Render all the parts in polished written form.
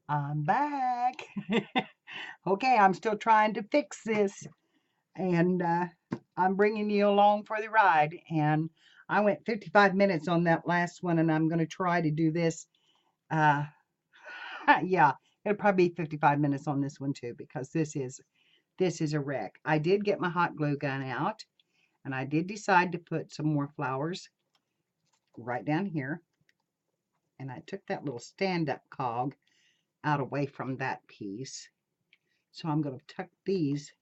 I'm back. Okay, I'm still trying to fix this, and I'm bringing you along for the ride. And I went 55 minutes on that last one, and I'm going to try to do this. Uh, yeah, it'll probably be 55 minutes on this one too, because this is a wreck. I did get my hot glue gun out, and I did decide to put some more flowers right down here. And I took that little stand-up cog out away from that piece. So I'm going to tuck these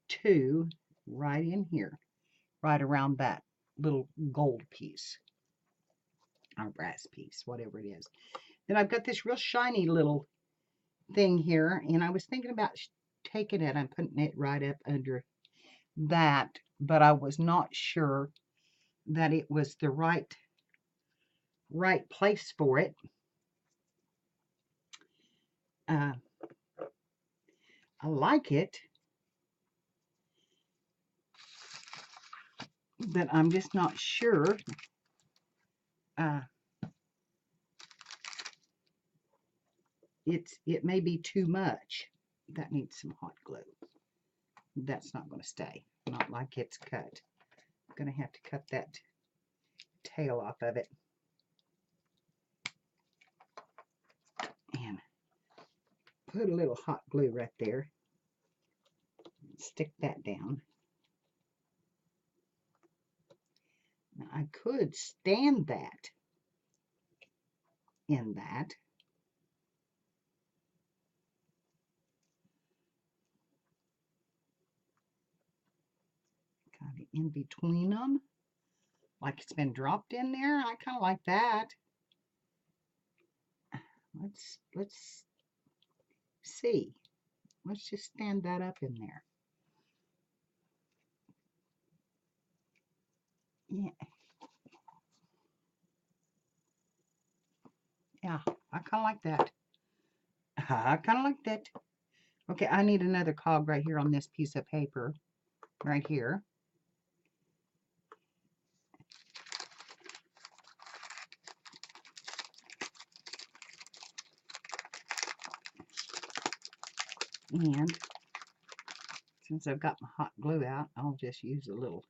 two right in here, right around that little gold piece, or brass piece, whatever it is. Then I've got this real shiny little thing here, and I was thinking about taking it and putting it right up under that, but I was not sure that it was the right place for it. Uh, I like it, but I'm just not sure. Uh, it may be too much. That needs some hot glue. That's not going to stay, not like it's cut. I'm going to have to cut that tail off of it and put a little hot glue right there. Stick that down. Now I could stand that in that. Kind of in between them, like it's been dropped in there. I kind of like that. Let's see. Let's just stand that up in there. Yeah, yeah, I kind of like that. I kind of like that. Okay, I need another cog right here on this piece of paper, right here. And since I've got my hot glue out, I'll just use a little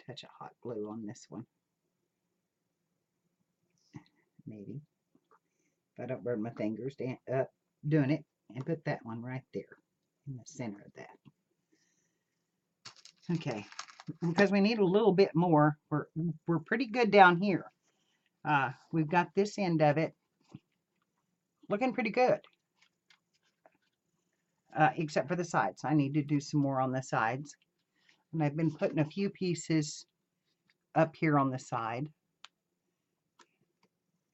touch of hot glue on this one. Maybe. If I don't burn my fingers doing it. And put that one right there in the center of that. Okay. Because we need a little bit more. We're pretty good down here. We've got this end of it looking pretty good. Except for the sides. I need to do some more on the sides. And I've been putting a few pieces up here on the side.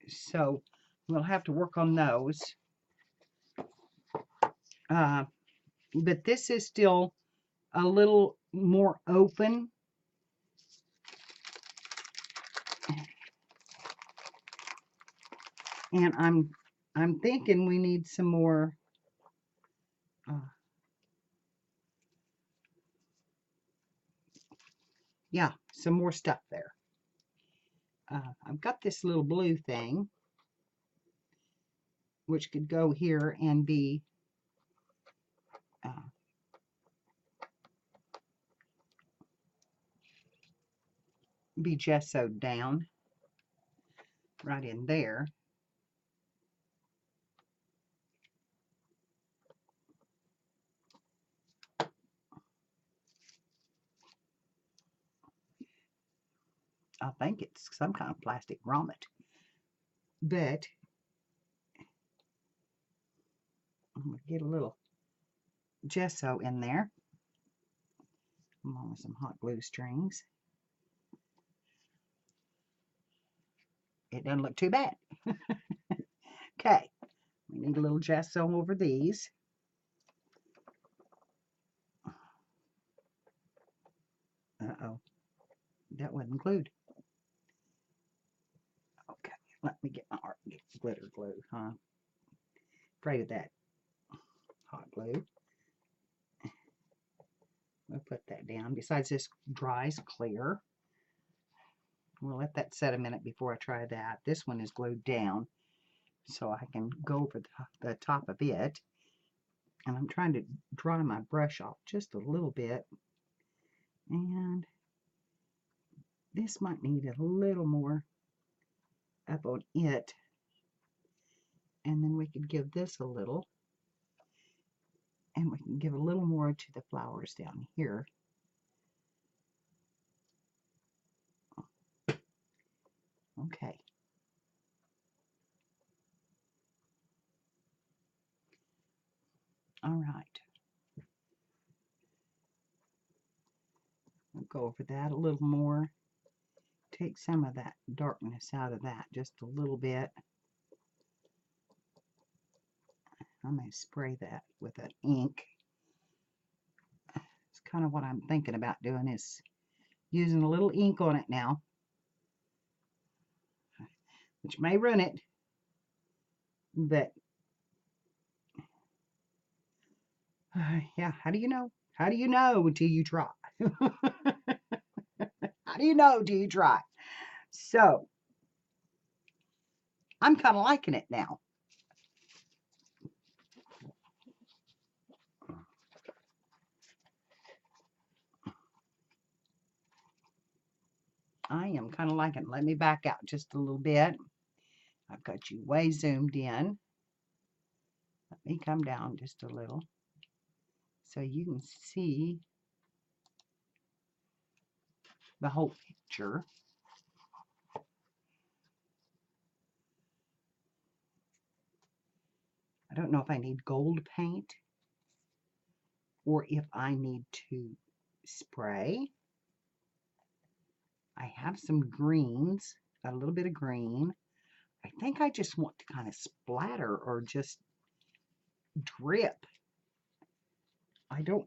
So we'll have to work on those. But this is still a little more open. And I'm thinking we need some more yeah, some more stuff there. I've got this little blue thing, which could go here and be gessoed down right in there. I think it's some kind of plastic grommet. But I'm going to get a little gesso in there. I'm on with some hot glue strings. It doesn't look too bad. Okay, we need a little gesso over these. Uh-oh, that wasn't glued. Okay, let me get my glitter glue, huh? Afraid of that hot glue. We'll put that down. Besides, this dries clear. We'll let that set a minute before I try that. This one is glued down. so I can go over the top of it. And I'm trying to dry my brush off just a little bit. And this might need a little more up on it. And then we could give this a little. And we can give a little more to the flowers down here. Okay. All right. I'll go over that a little more. Take some of that darkness out of that just a little bit. I'm going to spray that with an ink. It's kind of what I'm thinking about doing, is using a little ink on it now, which may ruin it, but yeah, how do you know? How do you know until you try? How do you know till you try? So, I'm kind of liking it now. I am kind of liking it. Let me back out just a little bit. I've got you way zoomed in. Let me come down just a little so you can see the whole picture. I don't know if I need gold paint or if I need to spray. I have some greens, got a little bit of green. I think I just want to kind of splatter or just drip. I don't.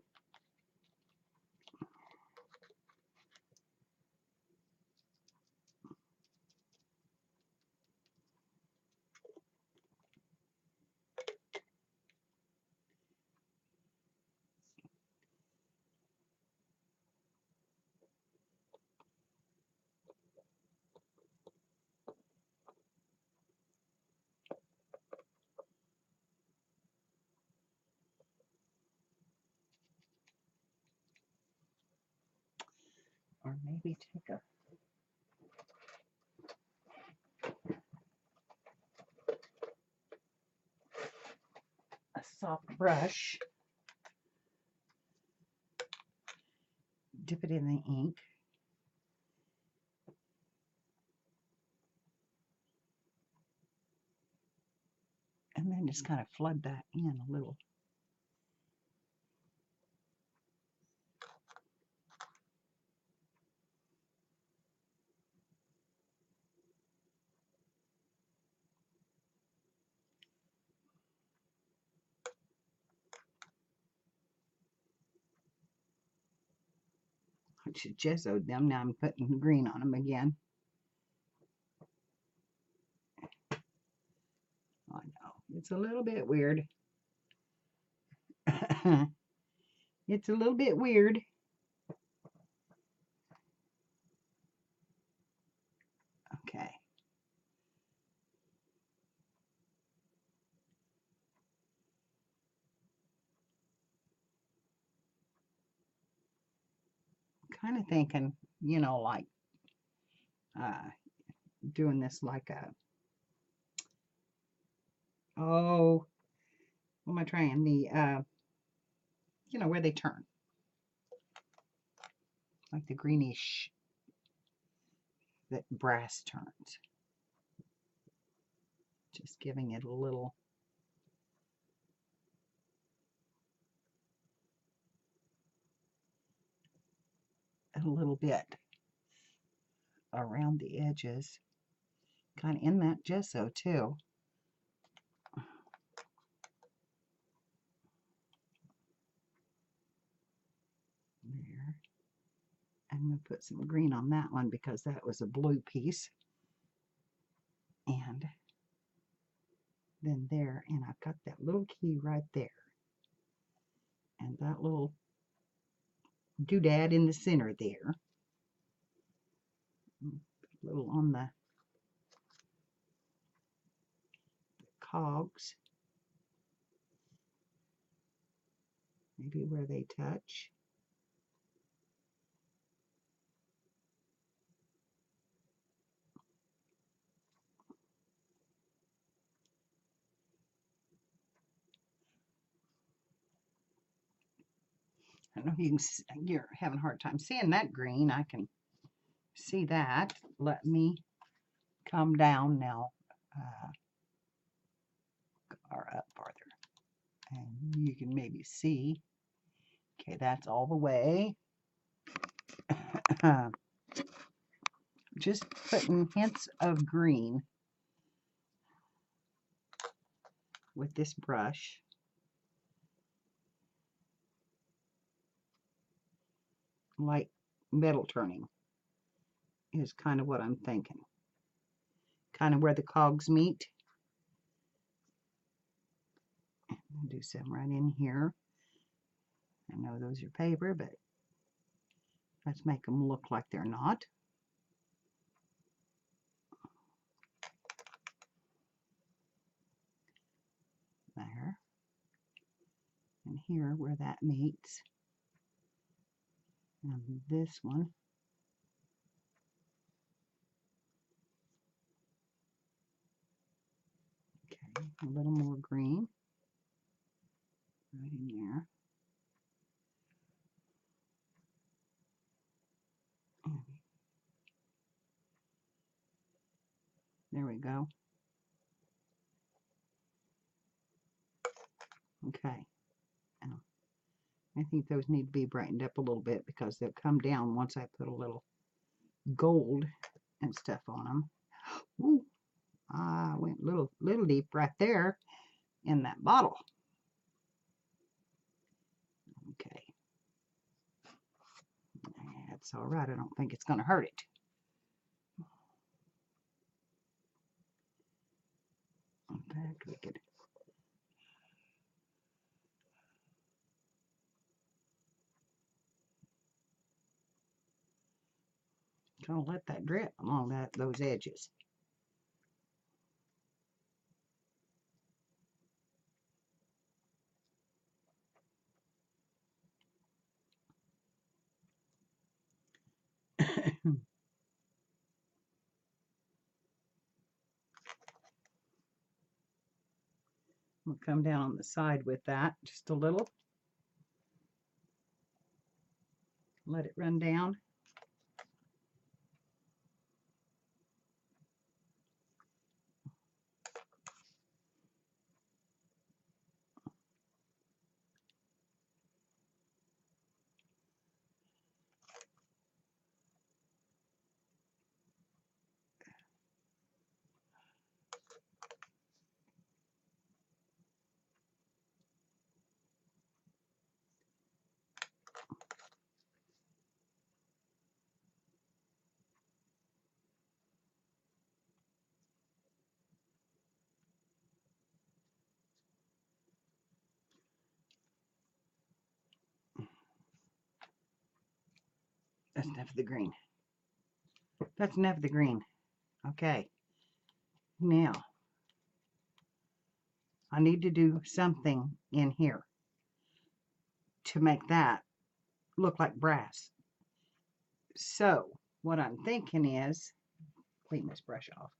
Or maybe take a soft brush, dip it in the ink, and then just kind of flood that in a little. I should gessoed them. Now I'm putting green on them again. I know, it's a little bit weird. It's a little bit weird. Okay. Kind of thinking, you know, like doing this like a, oh, what am I trying? The, you know, where they turn. Like the greenish that brass turns. Just giving it a little bit around the edges, kind of in that gesso too. There. I'm going to put some green on that one because that was a blue piece. And then there, and I've got that little key right there. And that little doodad in the center there. A little on the cogs. Maybe where they touch. I know you're having a hard time seeing that green. I can see that. Let me come down now, or up farther. And you can maybe see. Okay, that's all the way. Just putting hints of green with this brush. Like metal turning is kind of what I'm thinking. Kind of where the cogs meet. I'll do some right in here. I know those are paper, but let's make them look like they're not. There. And here where that meets. And this one. Okay, a little more green. Right in there. There we go. Okay. Now, I think those need to be brightened up a little bit because they'll come down once I put a little gold and stuff on them. Ooh, I went little deep right there in that bottle. Okay. That's all right. I don't think it's going to hurt it. In fact, we could kind of let that drip along those edges. We'll come down on the side with that just a little. Let it run down. That's enough of the green. That's enough of the green. Okay. Now, I need to do something in here to make that look like brass. So, what I'm thinking is, clean this brush off.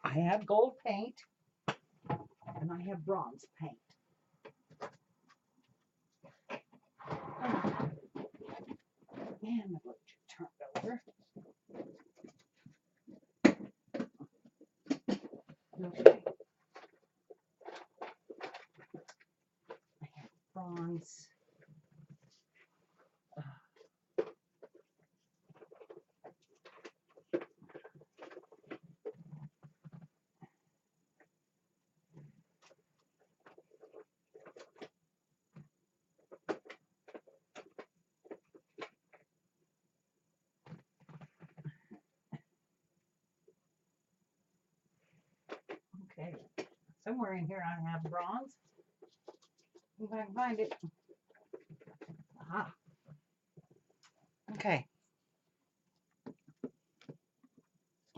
I have gold paint and I have bronze paint. And the brush turned over. Okay. I have bronze. Okay, somewhere in here I have bronze. If I can find it. Aha. Okay.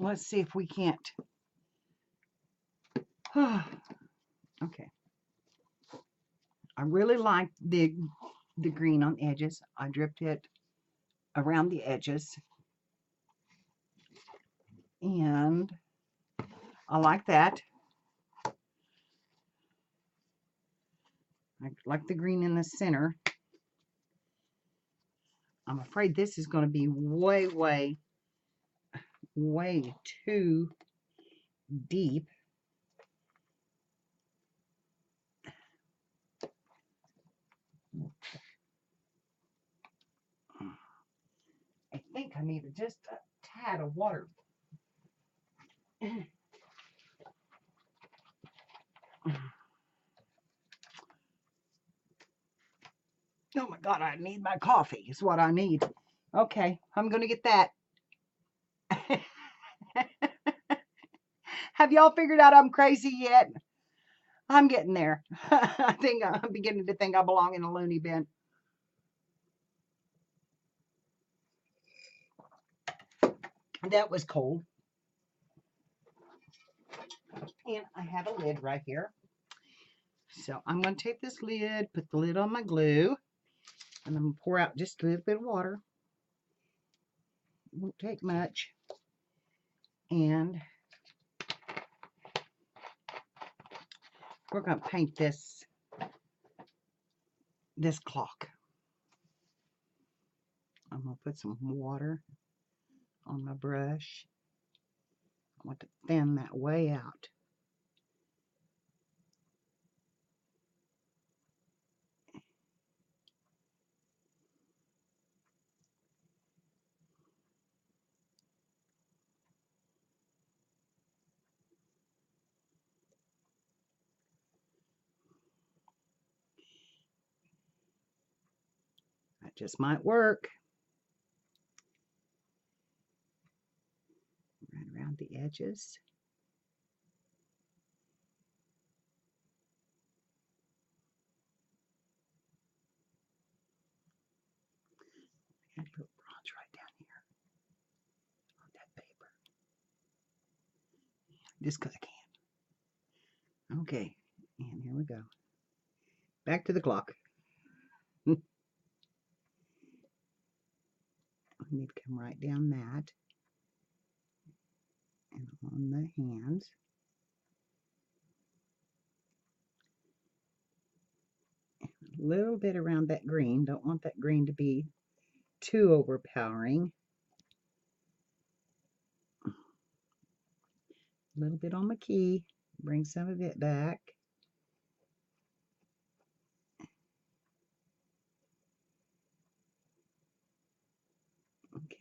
let's see if we can't. Okay. I really like the green on the edges. I dripped it around the edges. And I like that. I like the green in the center. I'm afraid this is going to be way, way, way too deep. I think I need just a tad of water. Oh my God, I need my coffee is what I need. Okay, I'm going to get that. Have y'all figured out I'm crazy yet? I'm getting there. I think I'm beginning to think I belong in a loony bin. That was cold. And I have a lid right here. So I'm going to take this lid, put the lid on my glue, and I'm going to pour out just a little bit of water. It won't take much. And we're going to paint this clock. I'm going to put some water on my brush. I want to thin that way out. That just might work. Right around the edges. I put bronze right down here on that paper. Just because I can. Okay, and here we go. Back to the clock. I need to come right down that. And on the hands. And a little bit around that green. Don't want that green to be too overpowering. A little bit on my key. Bring some of it back.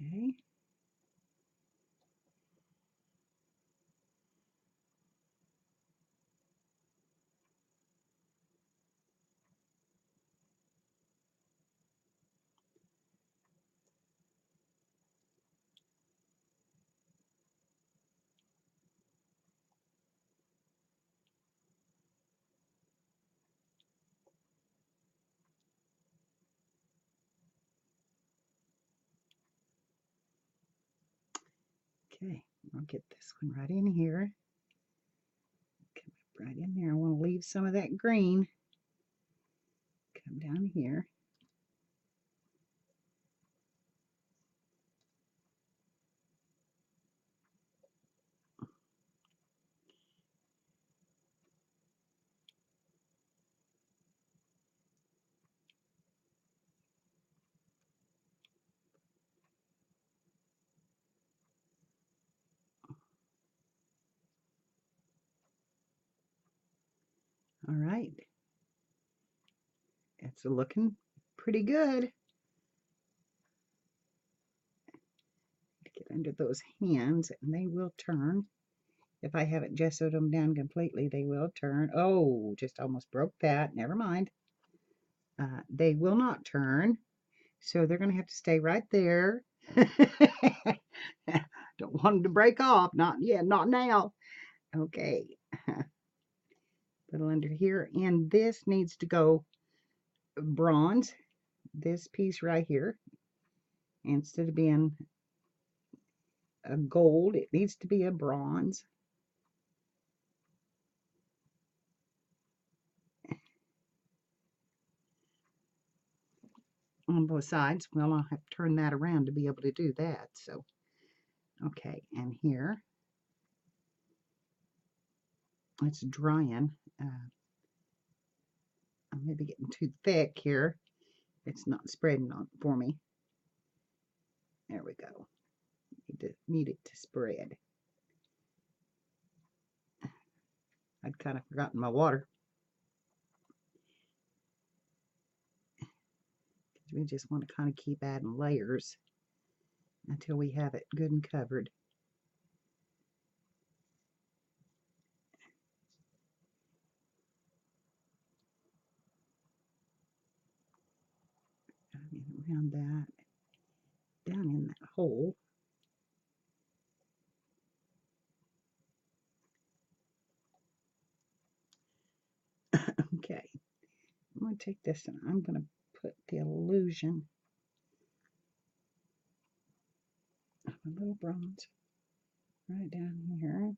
Okay. Okay, I'll get this one right in here. Come right in there. I want to leave some of that green. Come down here. All right. It's looking pretty good. Get under those hands and they will turn. If I haven't gessoed them down completely, they will turn. Oh, just almost broke that. Never mind. They will not turn. So they're going to have to stay right there. Don't want them to break off. Not yet. Not now. Okay. Little under here. And this needs to go bronze. This piece right here. Instead of being a gold. It needs to be a bronze. On both sides. Well, I'll have to turn that around to be able to do that. So, okay, and here it's drying. I'm maybe getting too thick here. It's not spreading on for me. There we go. Need it to spread. I'd kind of forgotten my water. We just want to kind of keep adding layers until we have it good and covered. Around that, down in that hole. Okay, I'm going to take this and I'm going to put the illusion of a little bronze right down here.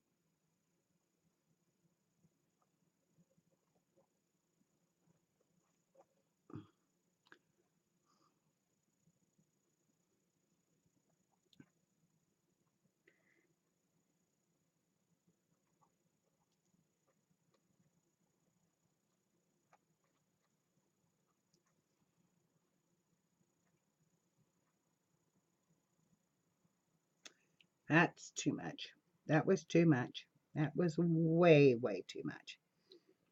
That's too much. That was too much. That was way, way too much.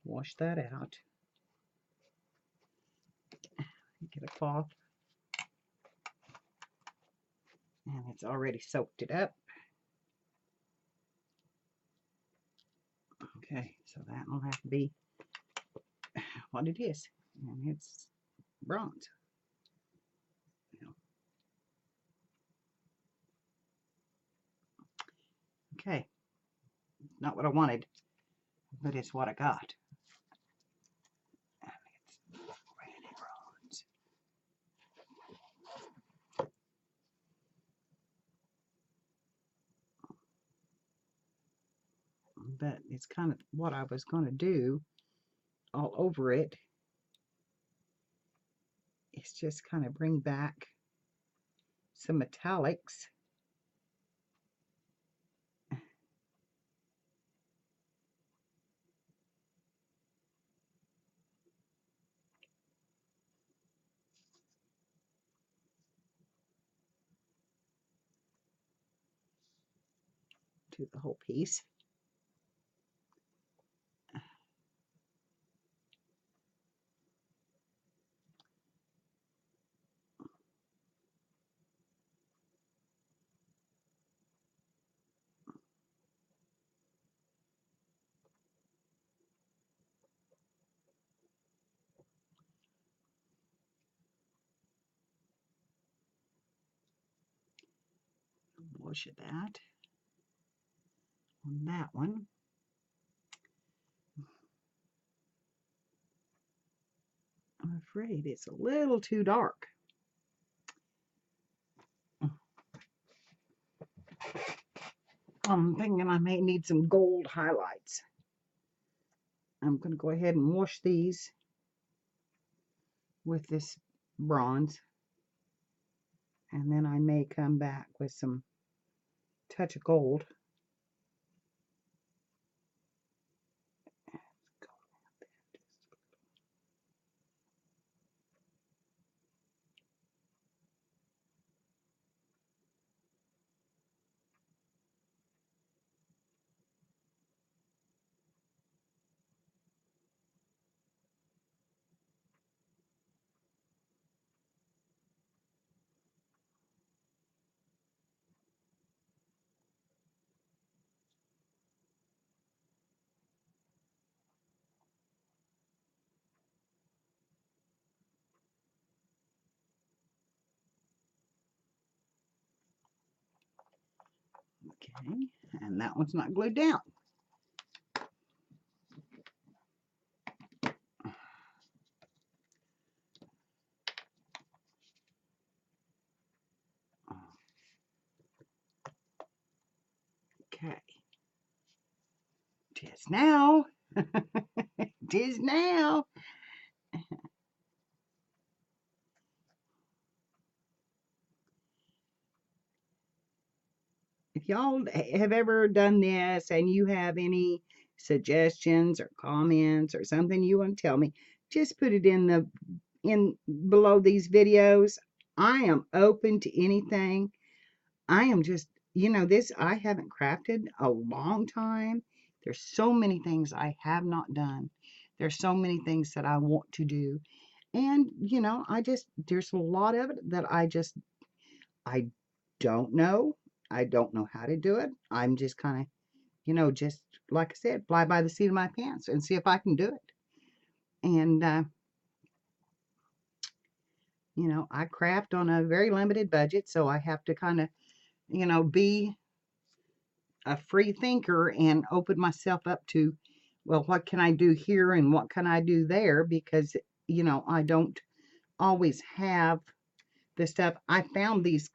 Wash that out. Get a cloth. And it's already soaked it up. Okay, so that will have to be what it is. And it's bronze. Okay, not what I wanted, but it's what I got. And it's really bronze. But it's kind of what I was going to do all over it. It's just kind of bring back some metallics. To the whole piece. Wash of that on that one. I'm afraid it's a little too dark. I'm thinking I may need some gold highlights. I'm going to go ahead and wash these with this bronze, and then I may come back with some touch of gold. Okay, and that one's not glued down. Okay. Tis now. Tis now. If y'all have ever done this and you have any suggestions or comments or something you want to tell me, just put it in below these videos. I am open to anything. I am just, this I haven't crafted a long time. There's so many things I have not done. There's so many things that I want to do. And, there's a lot of it that I don't know. I don't know how to do it. I'm just kind of, just like I said, fly by the seat of my pants and see if I can do it. And, I craft on a very limited budget, so I have to kind of, be a free thinker and open myself up to, well, what can I do here and what can I do there? Because, I don't always have the stuff. I found these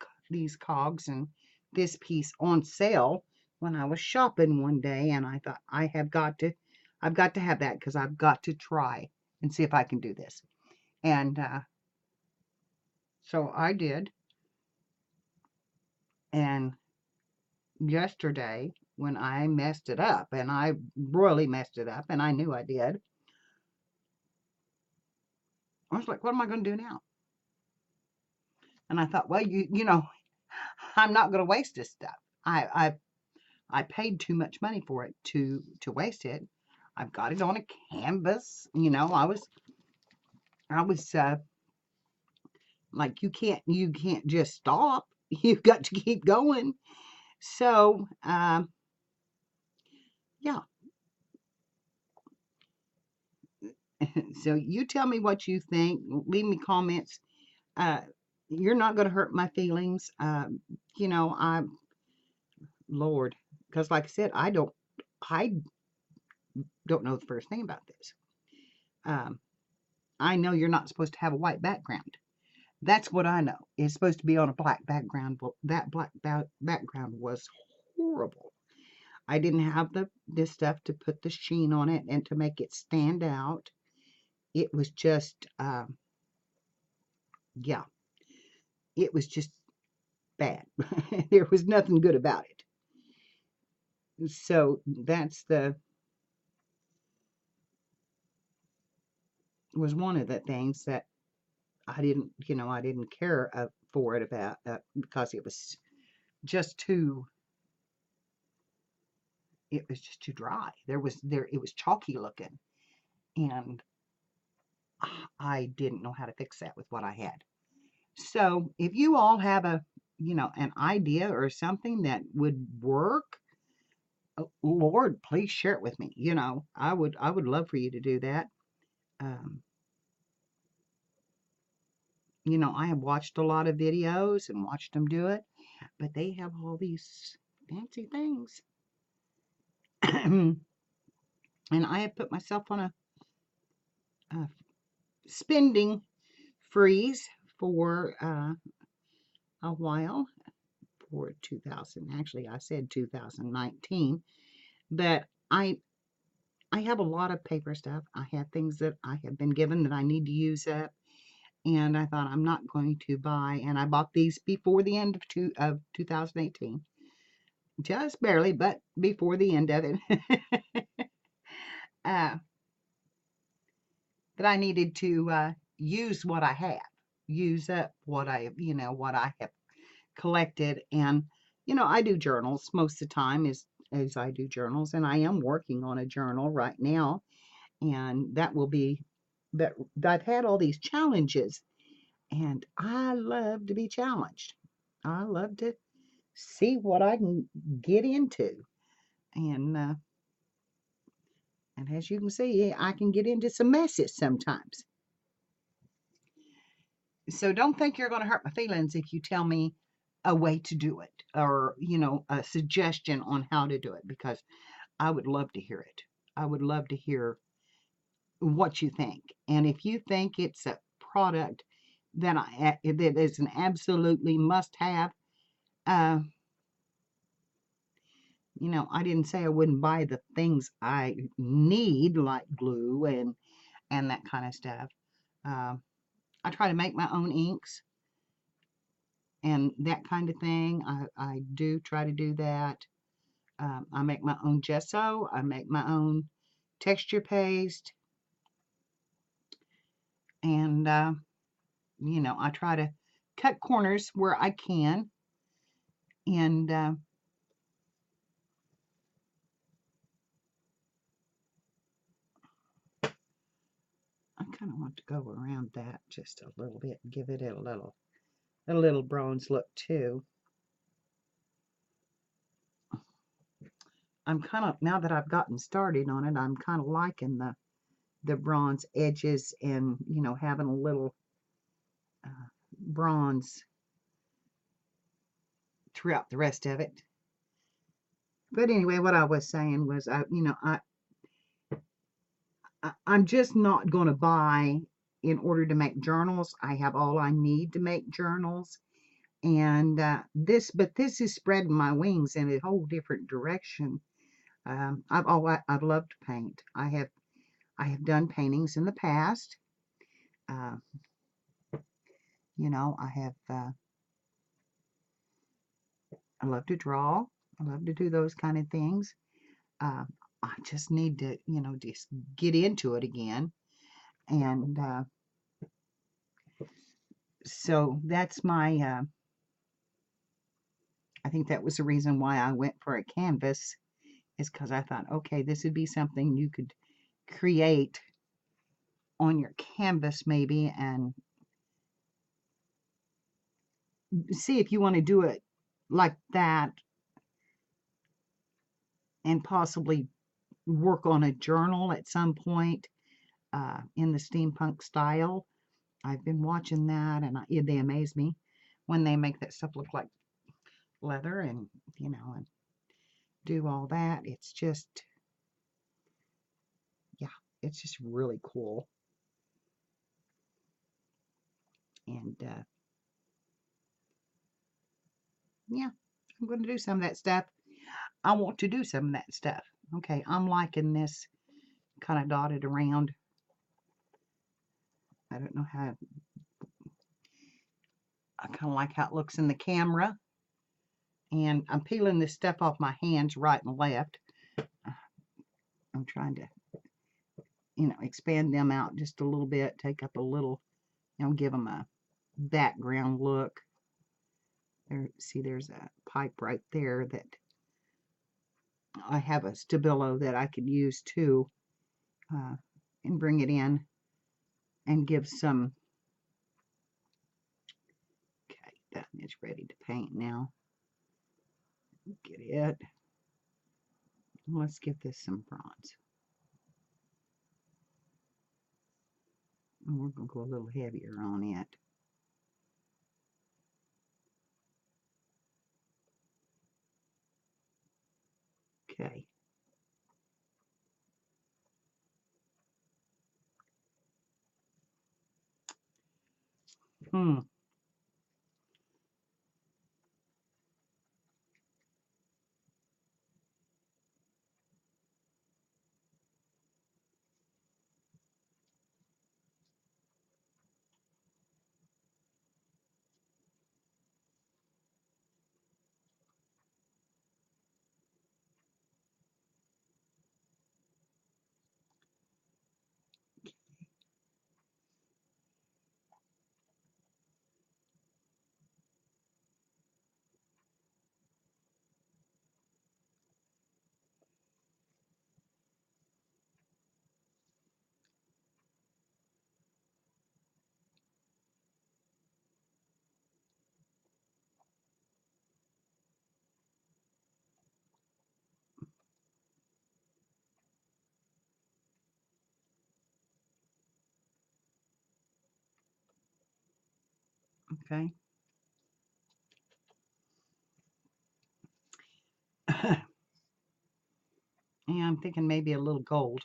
cogs and this piece on sale when I was shopping one day, and I thought I've got to have that because I've got to try and see if I can do this. And so I did. And yesterday, when I messed it up, and I royally messed it up, and I knew I did, I was like, what am I going to do now? And I thought, well, I'm not going to waste this stuff. I paid too much money for it to waste it. I've got it on a canvas. I was like, you can't just stop. You've got to keep going. So, yeah. So you tell me what you think. Leave me comments. You're not going to hurt my feelings. Lord, because like I said, I don't know the first thing about this. I know you're not supposed to have a white background. That's what I know. It's supposed to be on a black background. Well, that black background was horrible. I didn't have this stuff to put the sheen on it and to make it stand out. It was just, yeah, it was just bad. There was nothing good about it. So that's was one of the things that I didn't care for it about because it was just too dry. It was chalky looking, and I didn't know how to fix that with what I had. So if you all have an idea or something that would work, Lord, please share it with me. I would love for you to do that. I have watched a lot of videos and watched them do it, but they have all these fancy things. And I have put myself on a spending freeze for a while, for 2000. Actually, I said 2019, but I have a lot of paper stuff. I have things that I have been given that I need to use up, and I thought I'm not going to buy. And I bought these before the end of 2018, just barely, but before the end of it. That I needed to use what I have, use up what I have collected. And I do journals most of the time as I do journals, and I am working on a journal right now, and that will be that I've had all these challenges, and I love to be challenged. I love to see what I can get into, and as you can see, I can get into some messes sometimes. So don't think you're going to hurt my feelings if you tell me a way to do it, or a suggestion on how to do it, because I would love to hear it. I would love to hear what you think. And if you think it's a product that is an absolutely must have, uh, you know, I didn't say I wouldn't buy the things I need, like glue and that kind of stuff. Um, I try to make my own inks and that kind of thing. I do try to do that. I make my own gesso. I make my own texture paste. And, you know, I try to cut corners where I can. And I kind of want to go around that just a little bit and give it a little bronze look too. I'm kind of, now that I've gotten started on it, I'm kind of liking the bronze edges and, you know, having a little bronze throughout the rest of it. But anyway, what I was saying was, you know, I'm just not going to buy in order to make journals. I have all I need to make journals. And but this is spreading my wings in a whole different direction. I've loved to paint. I have done paintings in the past. Uh, you know, I love to draw. I love to do those kind of things. Uh, I just need to, you know, just get into it again. And so that's my, I think that was the reason why I went for a canvas, is because I thought, okay, this would be something you could create on your canvas maybe and see if you want to do it like that and possibly work on a journal at some point in the steampunk style. I've been watching that and they amaze me when they make that stuff look like leather and, you know, and do all that. It's just, yeah, it's just really cool. And yeah, I'm going to do some of that stuff. I want to do some of that stuff. Okay, I'm liking this kind of dotted around. I don't know how, I kind of like how it looks in the camera. And I'm peeling this stuff off my hands right and left. I'm trying to, you know, expand them out just a little bit, take up a little, you know, give them a background look. There, see, there's a pipe right there that I have a stabilo that I could use too, and bring it in and give some. Okay, that is ready to paint now. Get it. Let's give this some bronze. And we're going to go a little heavier on it. Okay. Hmm. Okay. Yeah, I'm thinking maybe a little gold.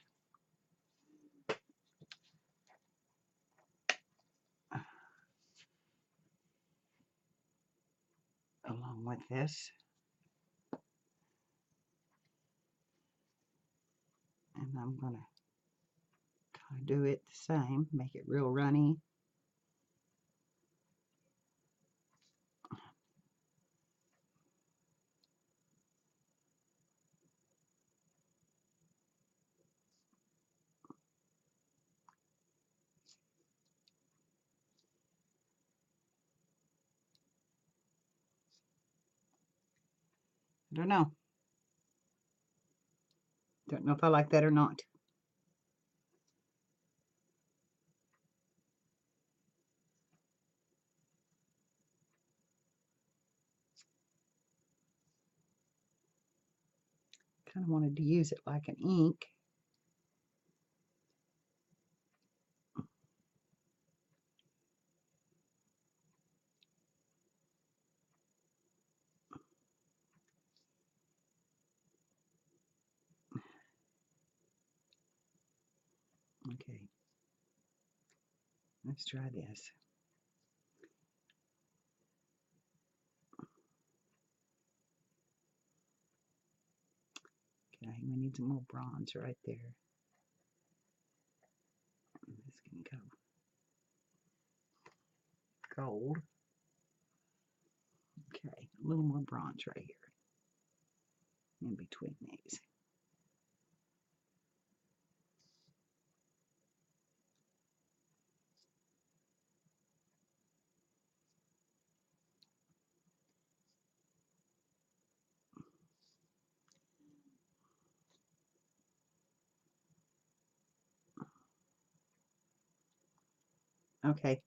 Along with this. And I'm going to kind of do it the same, make it real runny. I don't know. Don't know if I like that or not. Kind of wanted to use it like an ink. Okay, let's try this. Okay, we need some more bronze right there. This can go gold. Okay, a little more bronze right here in between these. Okay,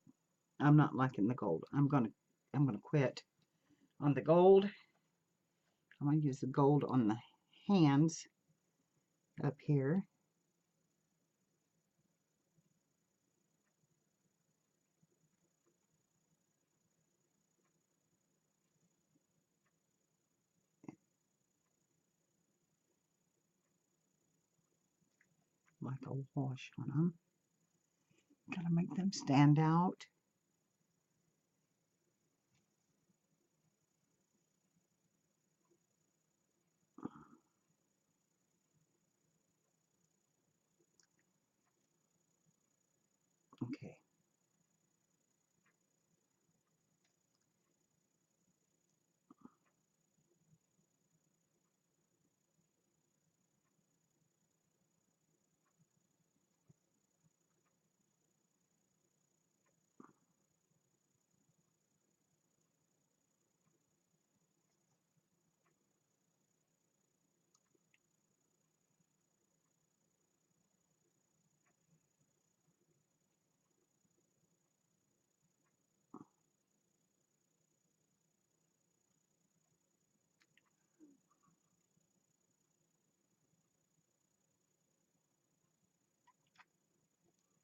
I'm not liking the gold. I'm gonna quit on the gold. I'm gonna use the gold on the hands up here. Like a wash on them. Gotta make them stand out. Okay.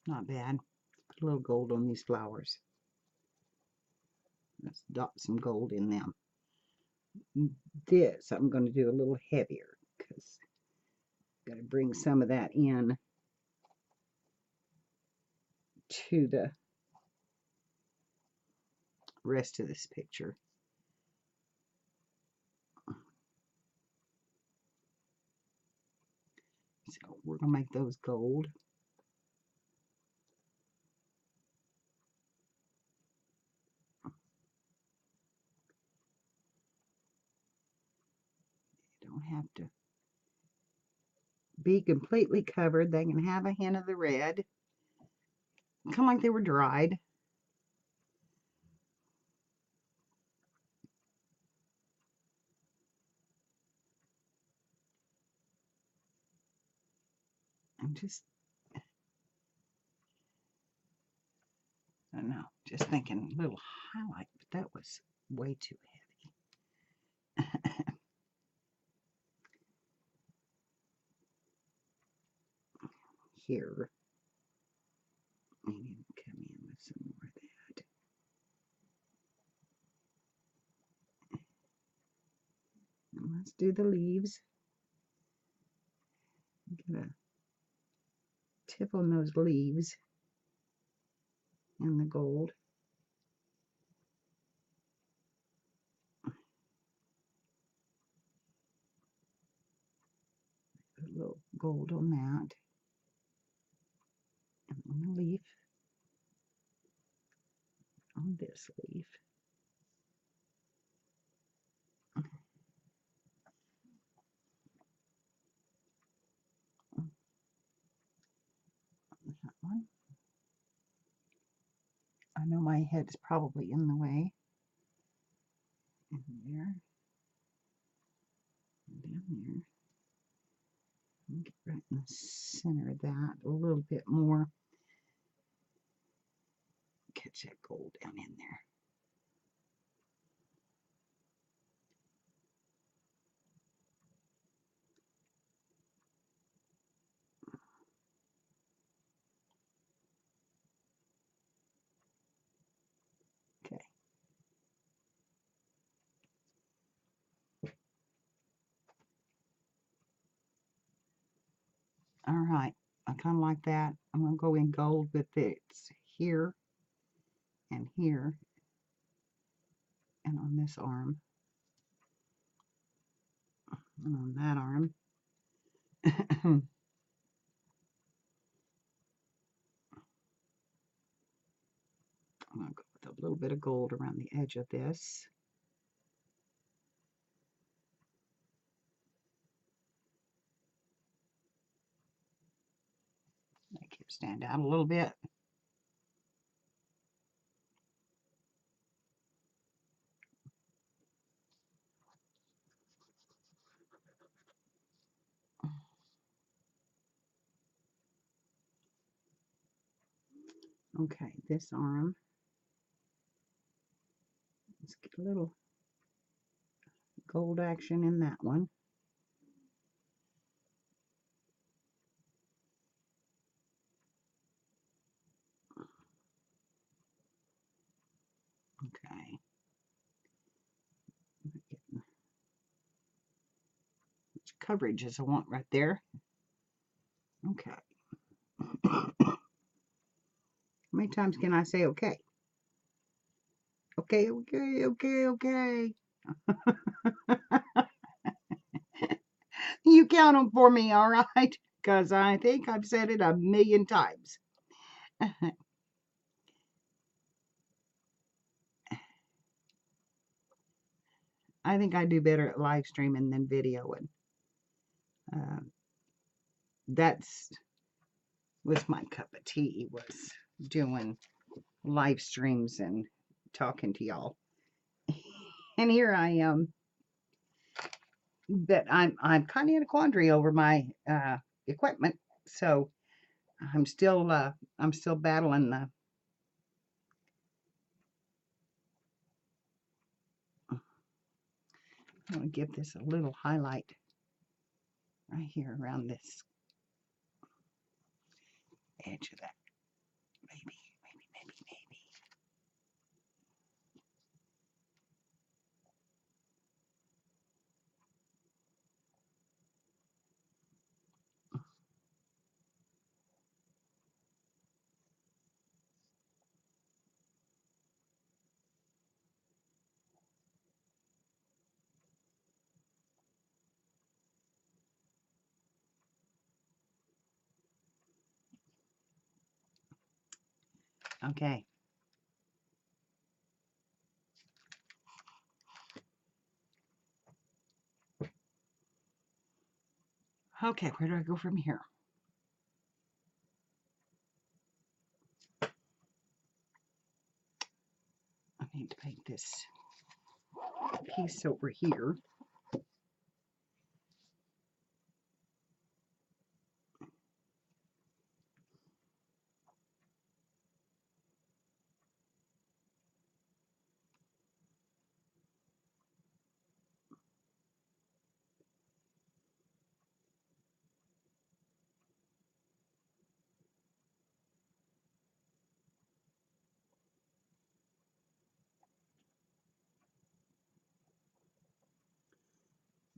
Not bad. Put a little gold on these flowers. Let's dot some gold in them. This I'm going to do a little heavier because I'm going to bring some of that in to the rest of this picture. So we're going to make those gold. You don't have to be completely covered. They can have a hint of the red. Kind of like they were dried. I'm just, I don't know, just thinking a little highlight, but that was way too heavy. Here, maybe come in with some more of that. And let's do the leaves. Get a tip on those leaves and the gold. A little gold on that. And on the leaf. On this leaf. That one. I know my head's probably in the way. And there. And down there. And get right in the center of that a little bit more. Catch that gold down in there. Okay. All right. I kind of like that. I'm going to go in gold with it here and here and on this arm and on that arm. I'm going to go with a little bit of gold around the edge of this. Make it stand out a little bit. Okay, this arm. Let's get a little gold action in that one. Okay. Getting much coverage as I want right there. Okay. How many times can I say okay? Okay, okay, okay, okay. You count them for me, all right? Because I think I've said it a million times. I think I do better at live streaming than videoing. That's was my cup of tea, was doing live streams and talking to y'all. And here I am, that I'm kind of in a quandary over my equipment, so I'm still battling the. I'm going to give this a little highlight right here around this edge of that. Maybe. Okay. Okay, where do I go from here? I need to paint this piece over here.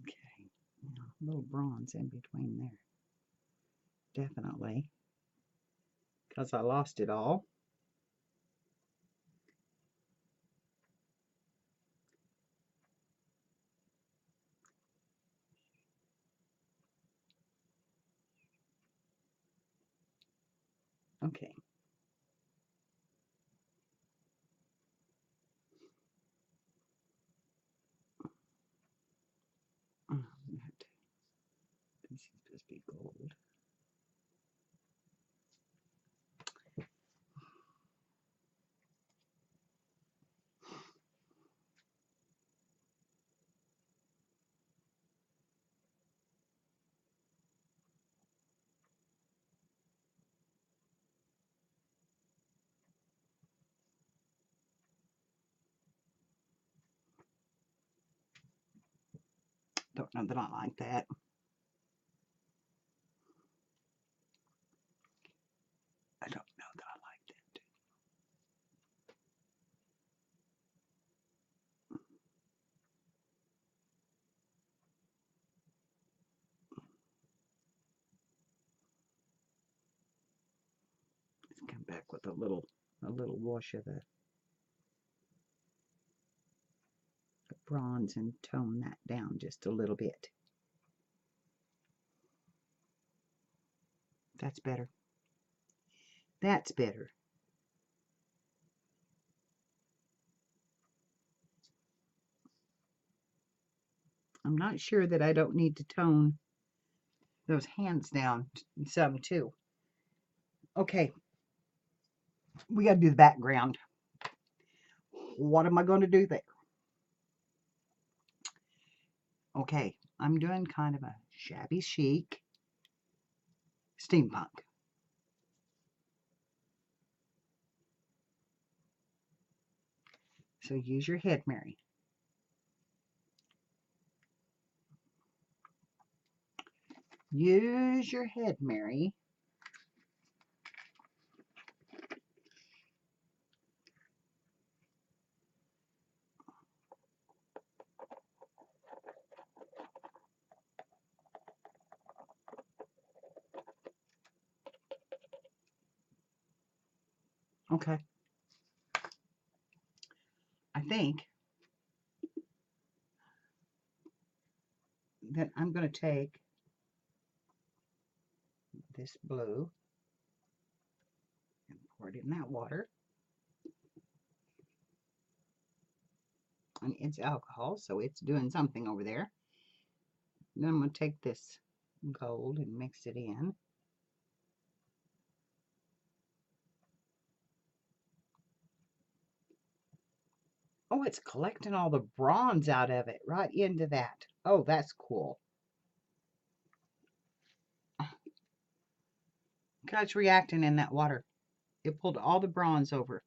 Okay, a little bronze in between there. Definitely. Because I lost it all. Okay. This is supposed to be gold. Don't know that I like that. I don't know that I like that. Let's come back with a little wash of the bronze and tone that down just a little bit. That's better. That's better. I'm not sure that I don't need to tone those hands down some too. Okay, we got to do the background. What am I going to do there? Okay, I'm doing kind of a shabby chic steampunk. So use your head, Mary. Use your head, Mary. Okay. I think that I'm going to take this blue and pour it in that water. And it's alcohol, so it's doing something over there. Then I'm going to take this gold and mix it in. Oh, it's collecting all the bronze out of it right into that. Oh, that's cool. Look how it's reacting in that water. It pulled all the bronze over.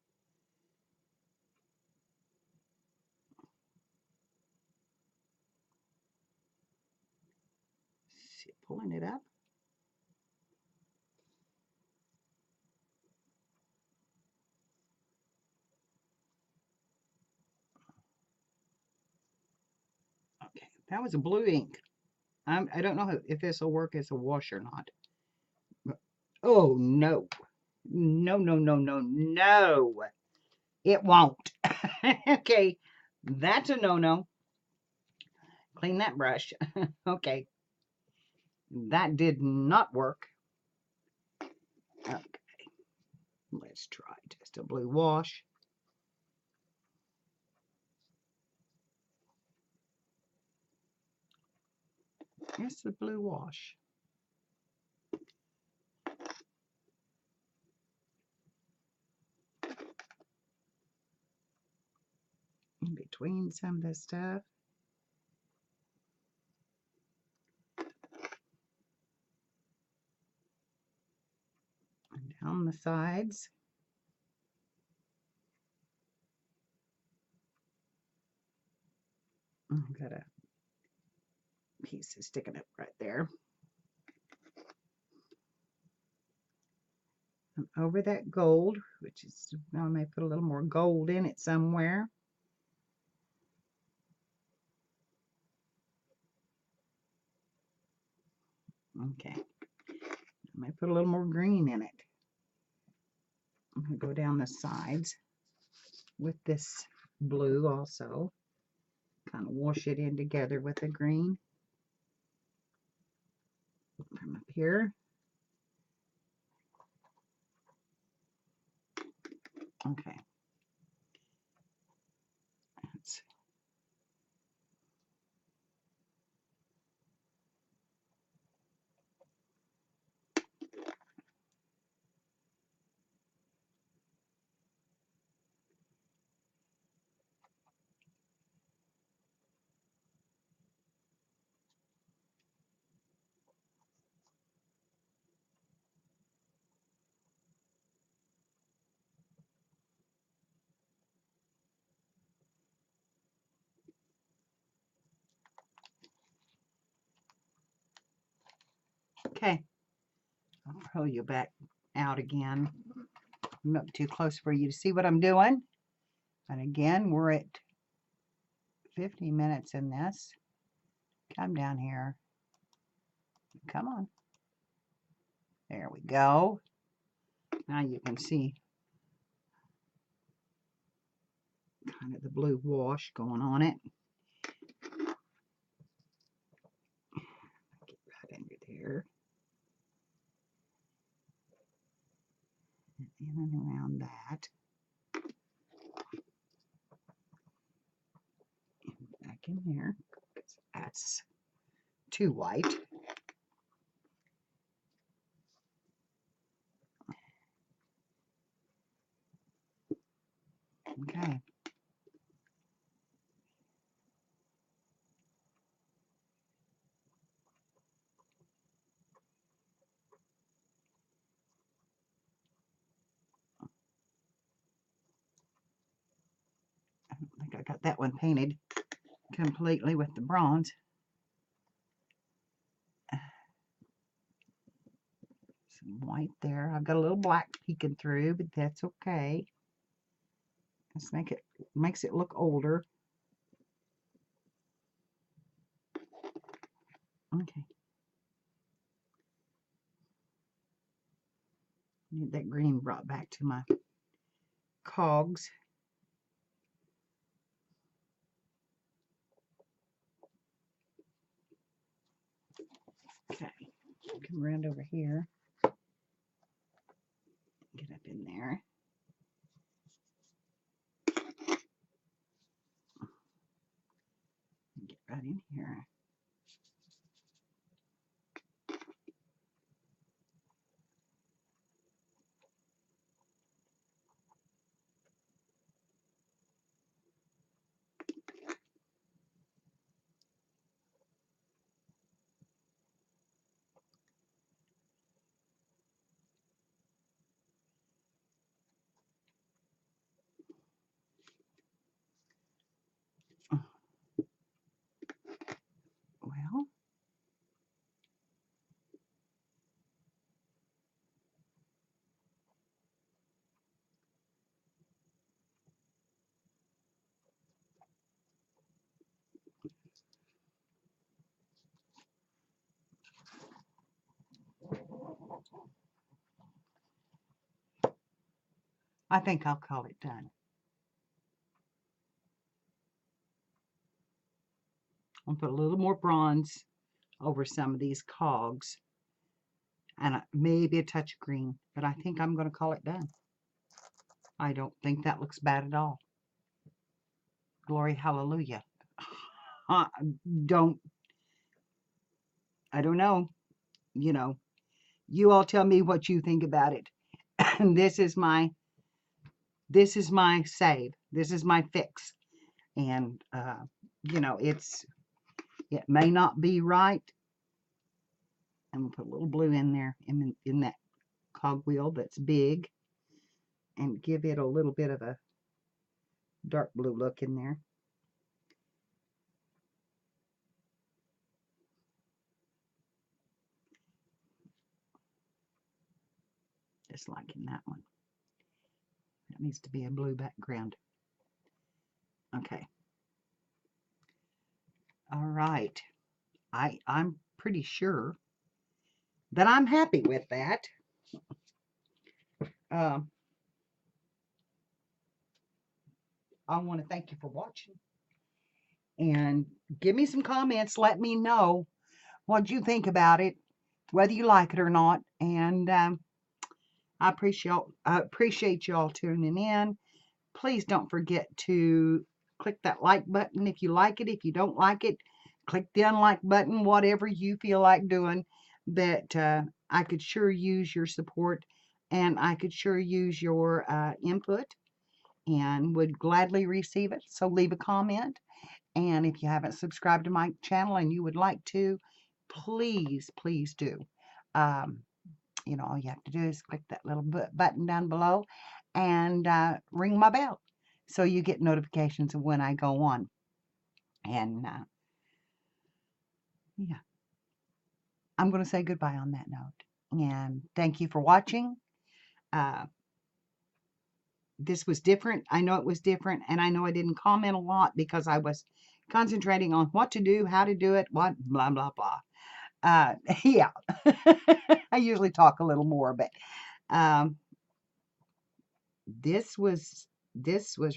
See it pulling it up. Okay, that was a blue ink. I don't know if this will work as a wash or not. But, oh, no. No, no, no, no, no. It won't. Okay, that's a no-no. Clean that brush. Okay. That did not work. Okay. Let's try just a blue wash. Here's the blue wash. In between some of this stuff. And down the sides. I've got a piece sticking up right there. And over that gold, which is, now I may put a little more gold in it somewhere. Okay. I might put a little more green in it. I'm going to go down the sides with this blue also. Kind of wash it in together with the green. From up here. Okay. Let's see. Okay. I'll pull you back out again. I'm up too close for you to see what I'm doing. And again, we're at 50 minutes in this. Come down here. Come on. There we go. Now you can see kind of the blue wash going on it. Get right under there. In and around that. And back in there. That's too white. Okay. I don't think I got that one painted completely with the bronze. Some white there. I've got a little black peeking through, but that's okay. Let's makes it look older. Okay. Need that green brought back to my cogs. Okay. Come around over here. Get up in there. Get right in here. Well, I think I'll call it done. I'll put a little more bronze over some of these cogs and maybe a touch of green, but I think I'm going to call it done. I don't think that looks bad at all. Glory, hallelujah. I don't know. You know, you all tell me what you think about it. This is my save. This is my fix. And, you know, it may not be right. I'm going to put a little blue in there in that cogwheel that's big and give it a little bit of a dark blue look in there. Just like in that one. That needs to be a blue background. Okay. All right. I'm pretty sure that I'm happy with that. I want to thank you for watching. And give me some comments. Let me know what you think about it, whether you like it or not. And I appreciate y'all tuning in. Please don't forget to click that like button if you like it. If you don't like it, click the unlike button, whatever you feel like doing. That I could sure use your support, and I could sure use your input, and would gladly receive it. So leave a comment. And if you haven't subscribed to my channel and you would like to, please, please do. Um, all you have to do is click that little button down below and ring my bell so you get notifications of when I go on. And yeah, I'm going to say goodbye on that note. And thank you for watching. Uh, this was different. I know it was different, and I know I didn't comment a lot because I was concentrating on what to do, how to do it, what, blah, blah, blah. Yeah, I usually talk a little more, but um, this was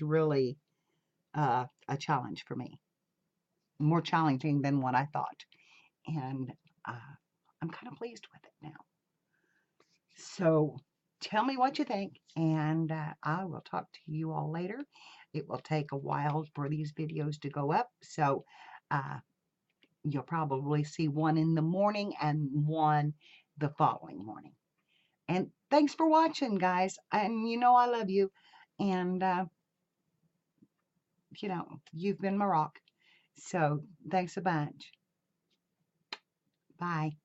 really a challenge for me, more challenging than what I thought, and I'm kind of pleased with it now. So tell me what you think, and I will talk to you all later. It will take a while for these videos to go up, so you'll probably see one in the morning and one the following morning. And thanks for watching, guys. And I love you. And, you've been my rock. So thanks a bunch. Bye.